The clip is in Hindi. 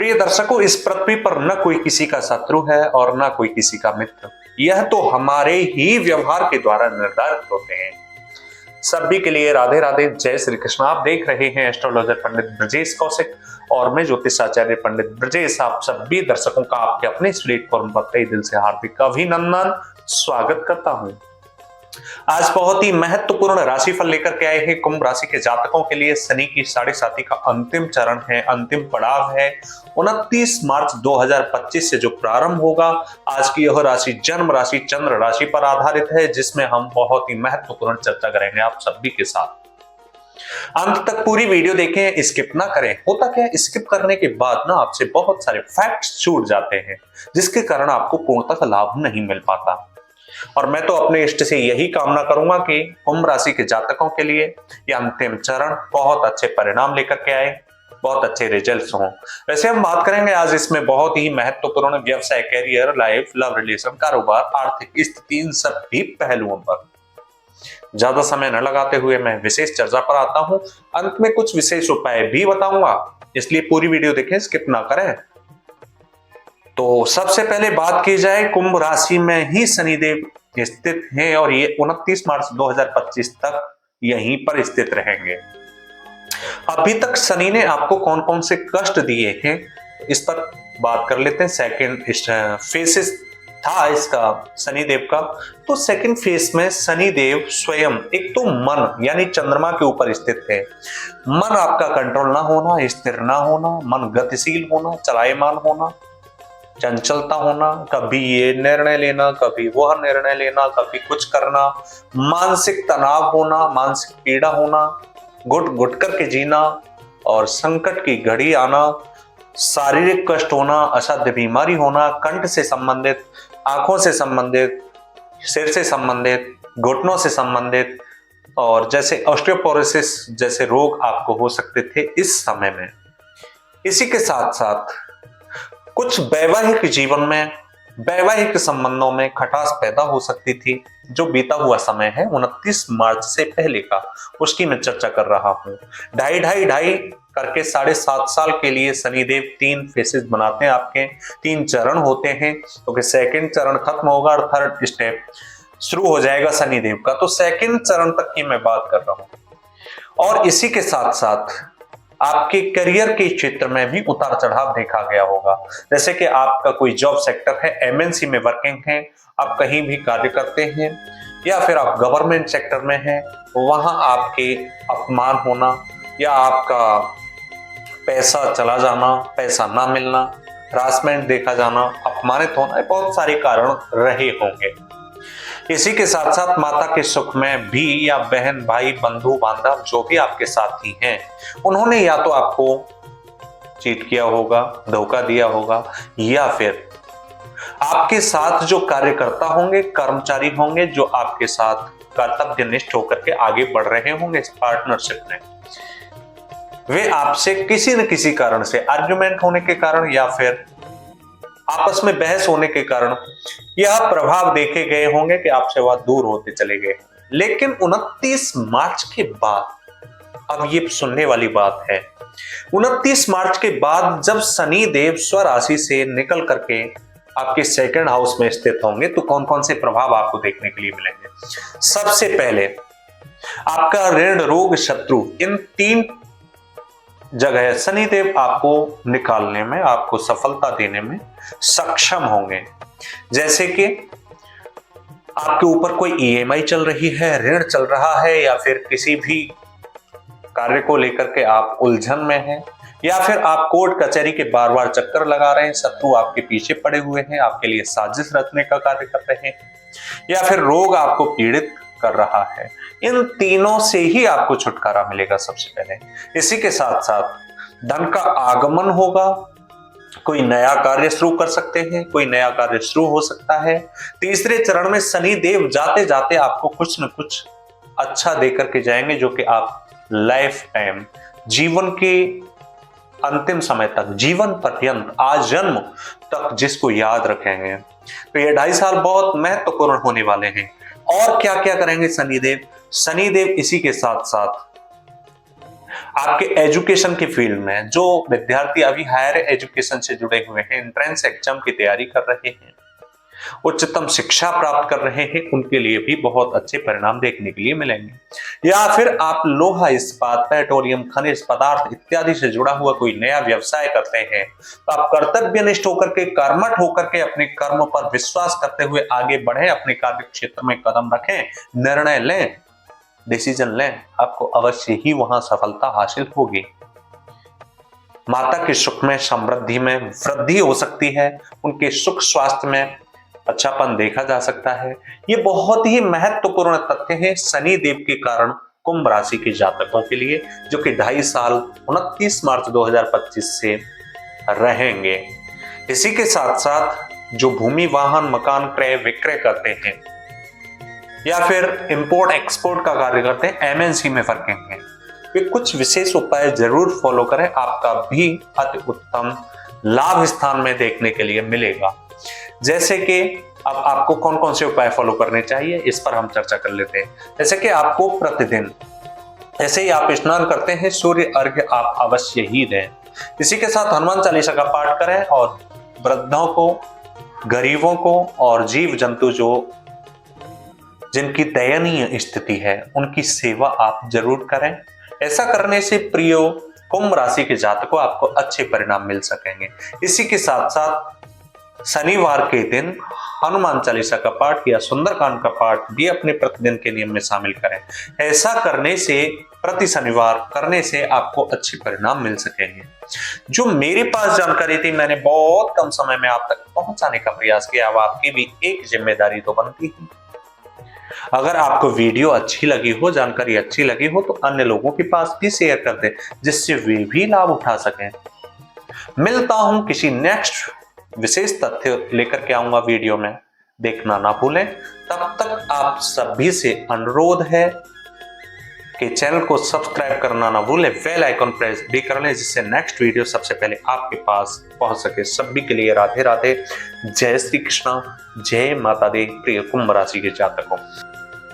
प्रिय दर्शकों, इस पृथ्वी पर न कोई किसी का शत्रु है और न कोई किसी का मित्र। यह तो हमारे ही व्यवहार के द्वारा निर्धारित होते हैं। सभी के लिए राधे राधे, जय श्री कृष्ण। आप देख रहे हैं एस्ट्रोलॉजर पंडित ब्रजेश कौशिक और मैं ज्योतिषाचार्य पंडित ब्रजेश। आप सभी दर्शकों का आपके अपने इस प्लेटफॉर्म पर तहे दिल से हार्दिक अभिनंदन, स्वागत करता हूं। आज बहुत ही महत्वपूर्ण राशिफल लेकर के आए हैं कुंभ राशि के जातकों के लिए। शनि की साढ़े साथी का अंतिम चरण है, अंतिम पड़ाव है। 29 मार्च 2025 से जो प्रारंभ होगा। आज की यह राशि जन्म राशि चंद्र राशि पर आधारित है, जिसमें हम बहुत ही महत्वपूर्ण चर्चा करेंगे आप सभी के साथ। अंत तक पूरी वीडियो देखें, स्किप ना करें। होता क्या है, स्किप करने के बाद ना आपसे बहुत सारे फैक्ट्स छूट जाते हैं, जिसके कारण आपको पूर्णतः लाभ नहीं मिल पाता। और मैं तो अपने इष्ट से यही कामना करूंगा कि कुंभ राशि के जातकों के लिए यह अंतिम चरण बहुत अच्छे परिणाम लेकर के आए, बहुत अच्छे रिजल्ट्स हों। वैसे हम बात करेंगे आज इसमें बहुत ही महत्वपूर्ण व्यवसाय, कैरियर, लाइफ, लव रिलेशन, कारोबार, आर्थिक स्थिति, इन सभी पहलुओं पर। ज्यादा समय न लगाते हुए मैं विशेष चर्चा पर आता हूं। अंत में कुछ विशेष उपाय भी बताऊंगा, इसलिए पूरी वीडियो देखें, स्किप ना करें। तो सबसे पहले बात की जाए, कुंभ राशि में ही शनिदेव स्थित हैं और ये 29 मार्च 2025 तक यहीं पर स्थित रहेंगे। अभी तक शनि ने आपको कौन कौन से कष्ट दिए हैं, इस पर बात कर लेते हैं। सेकंड फेसेस था इसका शनिदेव का। तो सेकंड फेस में शनिदेव स्वयं एक तो मन यानी चंद्रमा के ऊपर स्थित है। मन आपका कंट्रोल ना होना, स्थिर ना होना, मन गतिशील होना, चलायमान होना, चंचलता होना, कभी ये निर्णय लेना, कभी वह निर्णय लेना, कभी कुछ करना, मानसिक तनाव होना, मानसिक पीड़ा होना, घुट घुट करके जीना और संकट की घड़ी आना, शारीरिक कष्ट होना, असाध्य बीमारी होना, कंठ से संबंधित, आंखों से संबंधित, सिर से संबंधित, घुटनों से संबंधित और जैसे ऑस्टियोपोरोसिस जैसे रोग आपको हो सकते थे इस समय में। इसी के साथ साथ कुछ वैवाहिक जीवन में, वैवाहिक संबंधों में खटास पैदा हो सकती थी। जो बीता हुआ समय है 29 मार्च से पहले का, उसकी मैं चर्चा कर रहा हूं। ढाई करके 7.5 साल के लिए शनिदेव 3 फेसेस बनाते हैं, आपके 3 चरण होते हैं। क्योंकि सेकंड चरण खत्म होगा और थर्ड स्टेप शुरू हो जाएगा शनिदेव का। तो सेकंड चरण तक की मैं बात कर रहा हूं। और इसी के साथ साथ आपके करियर के क्षेत्र में भी उतार चढ़ाव देखा गया होगा। जैसे कि आपका कोई जॉब सेक्टर है, एमएनसी में वर्किंग है, आप कहीं भी कार्य करते हैं, या फिर आप गवर्नमेंट सेक्टर में हैं, वहां आपके अपमान होना या आपका पैसा चला जाना, पैसा ना मिलना, हरासमेंट देखा जाना, अपमानित होना, बहुत सारे कारण रहे होंगे। इसी के साथ साथ माता के सुख में भी, या बहन भाई बंधु बांधव जो भी आपके साथी हैं, उन्होंने या तो आपको चीट किया होगा, धोखा दिया होगा, या फिर आपके साथ जो कार्यकर्ता होंगे, कर्मचारी होंगे, जो आपके साथ कर्तव्यनिष्ठ होकर के आगे बढ़ रहे होंगे इस पार्टनरशिप में, वे आपसे किसी न किसी कारण से, आर्ग्यूमेंट होने के कारण या फिर आपस में बहस होने के कारण यह प्रभाव देखे गए होंगे कि आपसे वह दूर होते चले गए। लेकिन 29 मार्च के बाद, अब ये सुनने वाली बात है, 29 मार्च के बाद जब शनि देव स्वराशि से निकल करके आपके सेकंड हाउस में स्थित होंगे, तो कौन कौन से प्रभाव आपको देखने के लिए मिलेंगे। सबसे पहले आपका ऋण, रोग, शत्रु, इन 3 जगह शनिदेव आपको निकालने में, आपको सफलता देने में सक्षम होंगे। जैसे कि आपके ऊपर कोई ईएमआई चल रही है, ऋण चल रहा है, या फिर किसी भी कार्य को लेकर के आप उलझन में हैं, या फिर आप कोर्ट कचहरी के बार बार चक्कर लगा रहे हैं, शत्रु आपके पीछे पड़े हुए हैं, आपके लिए साजिश रचने का कार्य कर रहे हैं, या फिर रोग आपको पीड़ित कर रहा है। इन तीनों से ही आपको छुटकारा मिलेगा सबसे पहले। इसी के साथ साथ धन का आगमन होगा, कोई नया कार्य शुरू कर सकते हैं, कोई नया कार्य शुरू हो सकता है। तीसरे चरण में शनि देव जाते जाते आपको कुछ न कुछ अच्छा देकर के जाएंगे, जो कि आप लाइफ टाइम, जीवन के अंतिम समय तक, जीवन पर्यंत, आजन्म तक जिसको याद रखेंगे। तो ये 2.5 साल बहुत महत्वपूर्ण होने वाले हैं। और क्या क्या करेंगे शनिदेव? शनिदेव इसी के साथ साथ आपके एजुकेशन की फील्ड में जो विद्यार्थी अभी हायर एजुकेशन से जुड़े हुए हैं, एंट्रेंस एग्जाम की तैयारी कर रहे हैं, उच्चतम शिक्षा प्राप्त कर रहे हैं, उनके लिए भी बहुत अच्छे परिणाम देखने के लिए मिलेंगे। या फिर आप लोहा इस्पात, पेट्रोलियम, खनिज पदार्थ इत्यादि से जुड़ा हुआ कोई नया व्यवसाय करते हैं, तो आप कर्तव्यनिष्ठ होकर के, कर्मठ होकर के अपने कर्म पर विश्वास करते हुए आगे बढ़े, अपने कार्य क्षेत्र में कदम रखें, निर्णय लें, डिसीजन लें, आपको अवश्य ही वहां सफलता हासिल होगी। माता के सुख में, समृद्धि में वृद्धि हो सकती है, उनके सुख स्वास्थ्य में अच्छापन देखा जा सकता है। ये बहुत ही महत्वपूर्ण तथ्य है शनि देव के कारण कुंभ राशि के जातकों के लिए, जो कि 2.5 साल 29 मार्च 2025 से रहेंगे। इसी के साथ साथ जो भूमि, वाहन, मकान क्रय विक्रय करते हैं या फिर इंपोर्ट एक्सपोर्ट का कार्य करते हैं, एमएनसी में वर्किंग है, वे कुछ विशेष उपाय जरूर फॉलो करें, आपका भी अति उत्तम लाभ स्थान में देखने के लिए मिलेगा। जैसे कि अब आपको कौन कौन से उपाय फॉलो करने चाहिए, इस पर हम चर्चा कर लेते हैं। जैसे कि आपको प्रतिदिन ऐसे ही आप स्नान करते हैं, सूर्य अर्घ्य आप अवश्य ही दें। इसी के साथ हनुमान चालीसा का पाठ करें और वृद्धों को, गरीबों को और जीव जंतु जो जिनकी दयनीय स्थिति है, उनकी सेवा आप जरूर करें। ऐसा करने से प्रियो कुंभ राशि के जातकों आपको अच्छे परिणाम मिल सकेंगे। इसी के साथ साथ शनिवार के दिन हनुमान चालीसा का पाठ या सुंदरकांड का पाठ भी अपने प्रतिदिन के नियम में शामिल करें। ऐसा करने से, प्रति शनिवार करने से आपको अच्छे परिणाम मिल सकेंगे। जो मेरे पास जानकारी थी, मैंने बहुत कम समय में आप तक पहुंचाने का प्रयास किया। अब आपकी भी एक जिम्मेदारी तो बनती है। अगर आपको वीडियो अच्छी लगी हो, जानकारी अच्छी लगी हो, तो अन्य लोगों के पास भी शेयर कर दें, जिससे वे भी लाभ उठा सकें। मिलता हूं किसी नेक्स्ट विशेष तथ्य लेकर के आऊंगा वीडियो में, देखना ना भूलें। तब तक आप सभी से अनुरोध है कि चैनल को सब्सक्राइब करना ना भूलें, बेल आइकन प्रेस भी कर लें, जिससे नेक्स्ट वीडियो सबसे पहले आपके पास पहुंच सके। सभी के लिए राधे राधे, जय श्री कृष्णा, जय माता दी, प्रिय कुंभ राशि के जातकों।